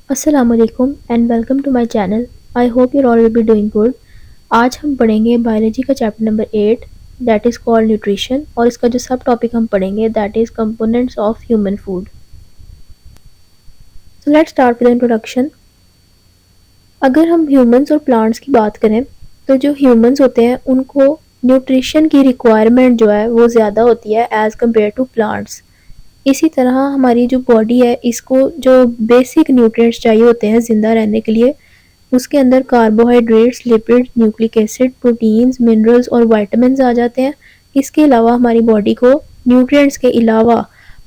अस्सलामुअलैकुम and welcome to my channel. I hope your all will be doing good. आज हम पढ़ेंगे biology का chapter number 8 that is called nutrition और इसका जो सब टॉपिक हम पढ़ेंगे that is components of human food. So let's start with introduction. अगर हम ह्यूमंस और प्लांट्स की बात करें तो जो ह्यूमंस होते हैं उनको न्यूट्रिशन की रिक्वायरमेंट जो है वो ज़्यादा होती है एज़ कम्पेयर टू प्लांट्स। इसी तरह हमारी जो बॉडी है इसको जो बेसिक न्यूट्रिएंट्स चाहिए होते हैं ज़िंदा रहने के लिए उसके अंदर carbohydrates, lipid, nucleic acid, proteins, minerals और विटामिन्स आ जाते हैं। इसके अलावा हमारी बॉडी को न्यूट्रिएंट्स के अलावा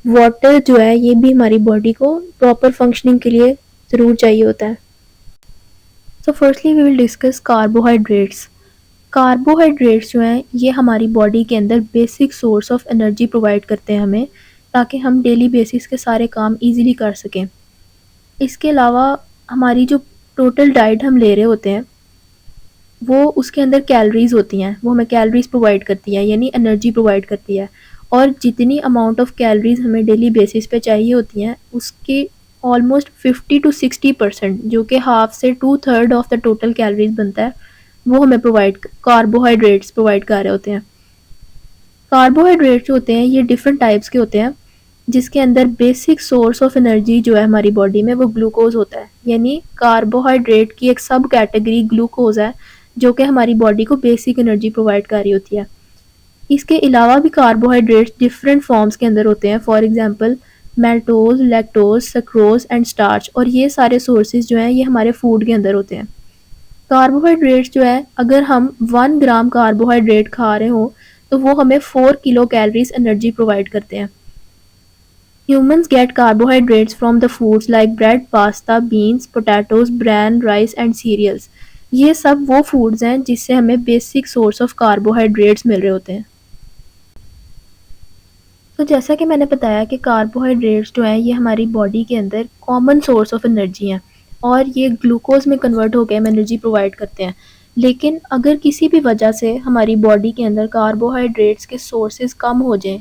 वाटर जो है ये भी हमारी बॉडी को प्रॉपर फंक्शनिंग के लिए ज़रूर चाहिए होता है। So firstly we will discuss carbohydrates. Carbohydrates जो हैं ये हमारी बॉडी के अंदर basic source of energy provide करते हैं हमें, ताकि हम डेली बेसिस के सारे काम इजीली कर सकें। इसके अलावा हमारी जो टोटल डाइट हम ले रहे होते हैं वो उसके अंदर कैलोरीज होती हैं, वो हमें कैलोरीज प्रोवाइड करती है यानी एनर्जी प्रोवाइड करती है। और जितनी अमाउंट ऑफ कैलोरीज हमें डेली बेसिस पे चाहिए होती हैं उसकी ऑलमोस्ट 50 to 60% जो कि हाफ से 2/3 ऑफ द टोटल कैलोरीज बनता है वो हमें कार्बोहाइड्रेट्स प्रोवाइड कर रहे होते हैं। कार्बोहाइड्रेट्स होते हैं ये डिफरेंट टाइप्स के होते हैं, जिसके अंदर बेसिक सोर्स ऑफ एनर्जी जो है हमारी बॉडी में वो ग्लूकोज होता है, यानी कार्बोहाइड्रेट की एक सब कैटेगरी ग्लूकोज है जो कि हमारी बॉडी को बेसिक एनर्जी प्रोवाइड कर रही होती है। इसके अलावा भी कार्बोहाइड्रेट्स डिफरेंट फॉर्म्स के अंदर होते हैं, for example maltose, lactose, sucrose and starch, और ये सारे सोर्सेज जो हैं ये हमारे फूड के अंदर होते हैं। कार्बोहाइड्रेट्स जो है अगर हम 1 ग्राम कार्बोहाइड्रेट खा रहे हो तो वो हमें 4 किलो कैलोरीज एनर्जी प्रोवाइड करते हैं। Humans get carbohydrates from the foods like bread, pasta, beans, potatoes, bran, rice and cereals. ये सब वो फूड्स हैं जिससे हमें बेसिक सोर्स ऑफ कार्बोहाइड्रेट्स मिल रहे होते हैं। तो जैसा कि मैंने बताया कि कार्बोहाइड्रेट्स जो हैं ये हमारी बॉडी के अंदर कॉमन सोर्स ऑफ एनर्जी हैं और ये ग्लूकोज में कन्वर्ट होकर हमें एनर्जी प्रोवाइड करते हैं। लेकिन अगर किसी भी वजह से हमारी बॉडी के अंदर कार्बोहाइड्रेट्स के सोर्सेज कम हो जाएं,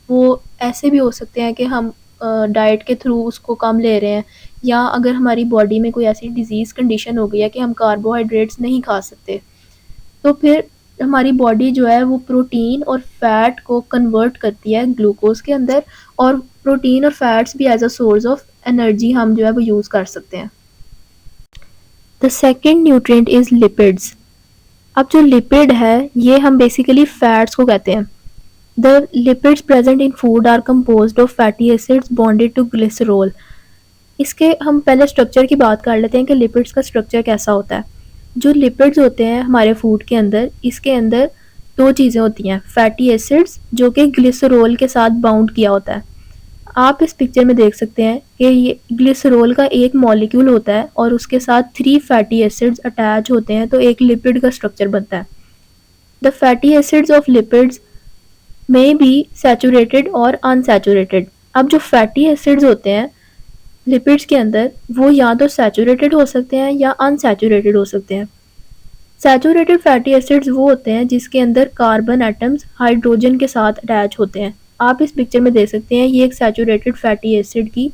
वो ऐसे भी हो सकते हैं कि हम डाइट के थ्रू उसको कम ले रहे हैं, या अगर हमारी बॉडी में कोई ऐसी डिजीज़ कंडीशन हो गई है कि हम कार्बोहाइड्रेट्स नहीं खा सकते, तो फिर हमारी बॉडी जो है वो प्रोटीन और फैट को कन्वर्ट करती है ग्लूकोज के अंदर, और प्रोटीन और फैट्स भी as a source of energy हम जो है वो यूज़ कर सकते हैं। The second nutrient is lipids. अब जो लिपिड है ये हम बेसिकली फैट्स को कहते हैं। The lipids present in food are composed of fatty acids bonded to glycerol. इसके हम पहले स्ट्रक्चर की बात कर लेते हैं कि लिपिड्स का स्ट्रक्चर कैसा होता है। जो लिपिड्स होते हैं हमारे फूड के अंदर, इसके अंदर दो चीज़ें होती हैं, फैटी एसिड्स जो कि ग्लिसरॉल के साथ बाउंड किया होता है। आप इस पिक्चर में देख सकते हैं कि ये ग्लिसरॉल का एक मॉलिक्यूल होता है और उसके साथ 3 फैटी एसिड्स अटैच होते हैं, तो एक लिपिड का स्ट्रक्चर बनता है। The fatty acids of lipids में बी सैचुरेटेड और अनसैचुरेटेड। अब जो फैटी एसिड्स होते हैं लिपिड्स के अंदर वो या तो सैचुरेटेड हो सकते हैं या अनसैचुरेटेड हो सकते हैं। सैचुरेटेड फैटी एसिड्स वो होते हैं जिसके अंदर कार्बन एटम्स हाइड्रोजन के साथ अटैच होते हैं। आप इस पिक्चर में देख सकते हैं ये एक सैचुरेटेड फैटी एसिड की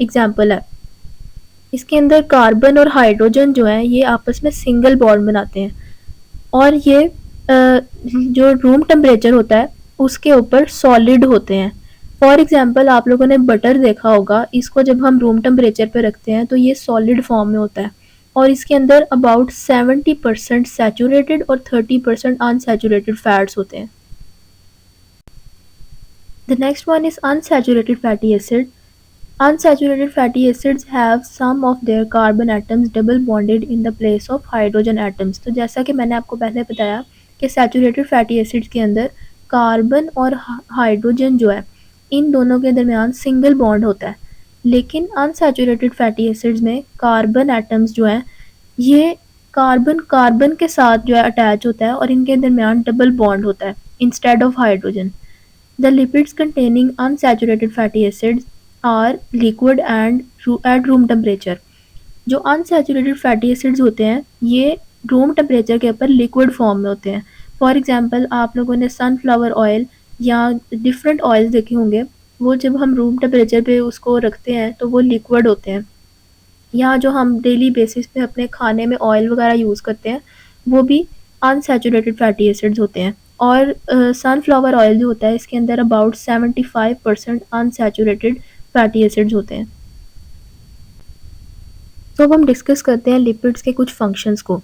एग्जांपल है। इसके अंदर कार्बन और हाइड्रोजन जो है ये आपस में सिंगल बॉन्ड बनाते हैं, और ये जो रूम टेम्परेचर होता है उसके ऊपर सॉलिड होते हैं। फॉर एग्जांपल आप लोगों ने बटर देखा होगा, इसको जब हम रूम टेम्परेचर पे रखते हैं तो ये सॉलिड फॉर्म में होता है, और इसके अंदर अबाउट 70% सैचुरेटेड और 30% अनसैचुरेटेड फैट्स होते हैं। The next one is unsaturated fatty acid. Unsaturated fatty acids have some of their carbon atoms double bonded in the place of hydrogen atoms. तो जैसा कि मैंने आपको पहले बताया कि सैचुरेटेड फैटी एसिड्स के अंदर कार्बन और हाइड्रोजन जो है इन दोनों के दरमियान सिंगल बॉन्ड होता है, लेकिन अनसैचुरेटेड फैटी एसिड्स में कार्बन एटम्स जो हैं ये कार्बन कार्बन के साथ जो है अटैच होता है और इनके दरमियान डबल बॉन्ड होता है instead of hydrogen. The lipids containing unsaturated fatty acids are liquid and at room temperature. जो अनसैचुरेटेड फैटी एसिड्स होते हैं ये रूम टेम्परेचर के ऊपर लिक्विड फॉर्म में होते हैं। फॉर एग्जांपल आप लोगों ने सनफ्लावर ऑयल या डिफरेंट ऑयल्स देखे होंगे, वो जब हम रूम टेम्परेचर पे उसको रखते हैं तो वो लिक्विड होते हैं, या जो हम डेली बेसिस पे अपने खाने में ऑयल वगैरह यूज़ करते हैं, वो भी अनसैचुरेटेड फैटी एसिड्स होते हैं। और सनफ्लावर ऑयल जो होता है इसके अंदर अबाउट 75% अनसैचुरेटेड फैटी एसिड्स होते हैं। तो अब हम डिस्कस करते हैं लिपिड्स के कुछ फंक्शंस को।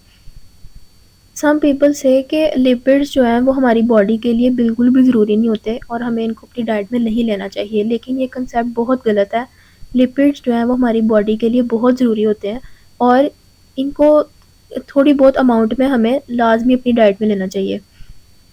सम पीपल से कि लिपिड्स जो हैं वो हमारी बॉडी के लिए बिल्कुल भी ज़रूरी नहीं होते और हमें इनको अपनी डाइट में नहीं लेना चाहिए, लेकिन ये कंसेप्ट बहुत गलत है। लिपिड्स जो हैं वो हमारी बॉडी के लिए बहुत ज़रूरी होते हैं और इनको थोड़ी बहुत अमाउंट में हमें लाजमी अपनी डाइट में लेना चाहिए।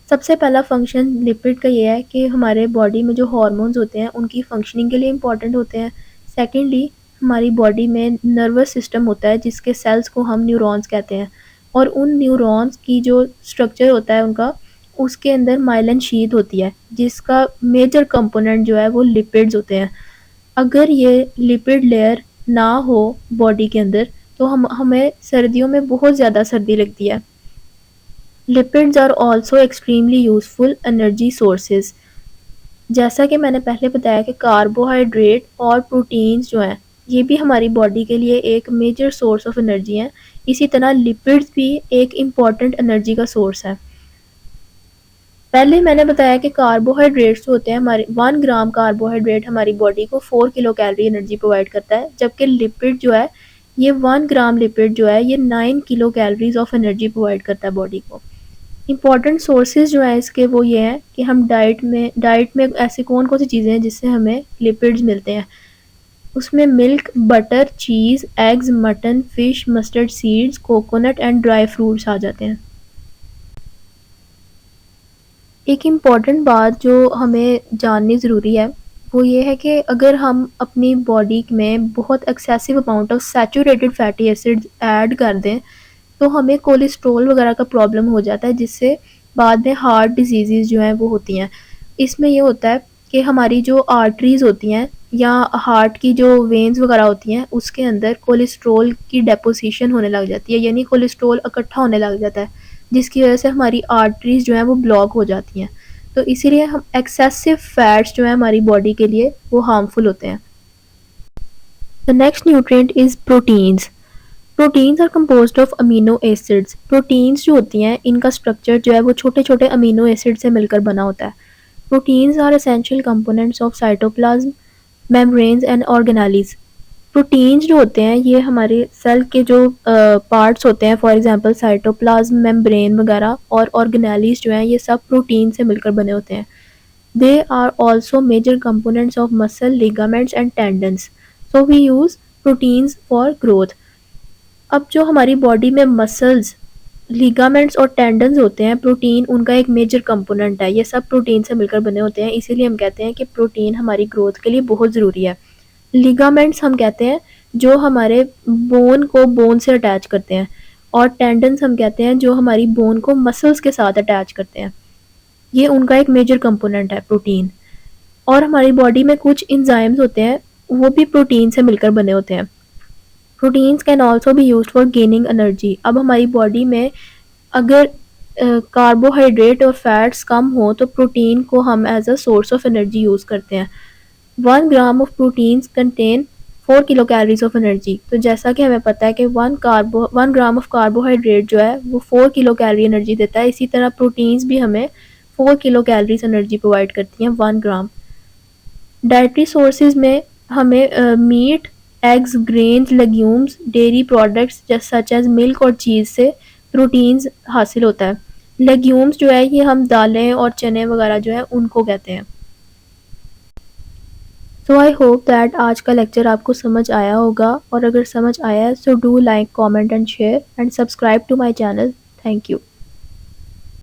सबसे पहला फंक्शन लिपिड का ये है कि हमारे बॉडी में जो हार्मोन्स होते हैं उनकी फंक्शनिंग के लिए इम्पॉर्टेंट होते हैं। सेकेंडली, हमारी बॉडी में नर्वस सिस्टम होता है जिसके सेल्स को हम न्यूरॉन्स कहते हैं, और उन न्यूरॉन्स की जो स्ट्रक्चर होता है उनका, उसके अंदर माइलिन शीथ होती है जिसका मेजर कंपोनेंट जो है वो लिपिड्स होते हैं। अगर ये लिपिड लेयर ना हो बॉडी के अंदर तो हमें सर्दियों में बहुत ज़्यादा सर्दी लगती है। Lipids are also extremely useful energy sources. जैसा कि मैंने पहले बताया कि कार्बोहाइड्रेट और प्रोटीन्स जो हैं ये भी हमारी बॉडी के लिए एक मेजर सोर्स ऑफ एनर्जी हैं। इसी तरह लिपिड्स भी एक इम्पॉर्टेंट एनर्जी का सोर्स है। पहले मैंने बताया कि कार्बोहाइड्रेट्स जो होते हैं, हमारे 1 ग्राम कार्बोहाइड्रेट हमारी बॉडी को 4 किलो कैलोरी एनर्जी प्रोवाइड करता है, जबकि लिपिड जो है ये 1 ग्राम लिपिड जो है ये 9 kilo calories of energy provide करता है बॉडी को। इंपॉर्टेंट सोर्सेज जो हैं इसके वो ये हैं कि हम डाइट में ऐसी कौन कौन सी चीज़ें हैं जिससे हमें लिपिड्स मिलते हैं। उसमें milk, butter, cheese, eggs, mutton, fish, mustard seeds, coconut and dry fruits आ जाते हैं। एक इम्पॉर्टेंट बात जो हमें जाननी ज़रूरी है वो ये है कि अगर हम अपनी बॉडी में बहुत excessive amount of saturated fatty acids add कर दें तो हमें कोलेस्ट्रॉल वगैरह का प्रॉब्लम हो जाता है, जिससे बाद में हार्ट डिजीज़ जो हैं वो होती हैं। इसमें ये होता है कि हमारी जो आर्टरीज़ होती हैं या हार्ट की जो वेन्स वगैरह होती हैं उसके अंदर कोलेस्ट्रॉल की डेपोजिशन होने लग जाती है, यानी कोलेस्ट्रॉल इकट्ठा होने लग जाता है, जिसकी वजह से हमारी आर्टरीज़ जो हैं वो ब्लॉक हो जाती हैं। तो इसीलिए हम एक्सेसिव फैट्स जो हैं हमारी बॉडी के लिए वो हार्मफुल होते हैं। The next nutrient is proteins. Proteins are composed of amino acids. Proteins जो होती हैं इनका स्ट्रक्चर जो है वो छोटे छोटे अमीनो एसिड से मिलकर बना होता है। Proteins are essential components of cytoplasm, membranes and organelles. Proteins जो होते हैं ये हमारे सेल के जो पार्ट्स होते हैं, फॉर एग्जांपल साइटोप्लाज्म, मेम्ब्रेन वगैरह, और ऑर्गेनेलीज जो हैं ये सब प्रोटीन से मिलकर बने होते हैं। They are also major components of muscle, ligaments and tendons. So we use proteins for growth. अब जो हमारी बॉडी में मसल्स, लिगामेंट्स और टेंडन्स होते हैं, प्रोटीन उनका एक मेजर कंपोनेंट है। ये सब प्रोटीन से मिलकर बने होते हैं, इसीलिए हम कहते हैं कि प्रोटीन हमारी ग्रोथ के लिए बहुत ज़रूरी है। लिगामेंट्स हम कहते हैं जो हमारे बोन को बोन से अटैच करते हैं, और टेंडन्स हम कहते हैं जो हमारी बोन को मसल्स के साथ अटैच करते हैं। ये उनका एक मेजर कंपोनेंट है प्रोटीन। और हमारी बॉडी में कुछ इंजाइम्स होते हैं वो भी प्रोटीन से मिलकर बने होते हैं। Proteins can also be use for gaining energy. अब हमारी बॉडी में अगर कार्बोहाइड्रेट और फैट्स कम हो तो प्रोटीन को हम as a source of energy use करते हैं। 1 gram of proteins contain 4 kilo calories of energy. तो जैसा कि हमें पता है कि 1 ग्राम ऑफ कार्बोहाइड्रेट जो है वो 4 किलो कैलोरी एनर्जी देता है, इसी तरह प्रोटीन्स भी हमें 4 किलो कैलोरीज एनर्जी प्रोवाइड करती हैं 1 ग्राम। डाइटरी सोर्सेज में हमें meat, eggs, grains, legumes, dairy products such as milk और चीज़ से प्रोटीन्स हासिल होता है। लेग्यूम्स जो है ये हम दालें और चने वगैरह जो है उनको कहते हैं। सो आई होप दैट आज का लेक्चर आपको समझ आया होगा, और अगर समझ आया है so do like, comment and share and subscribe to my channel. Thank you.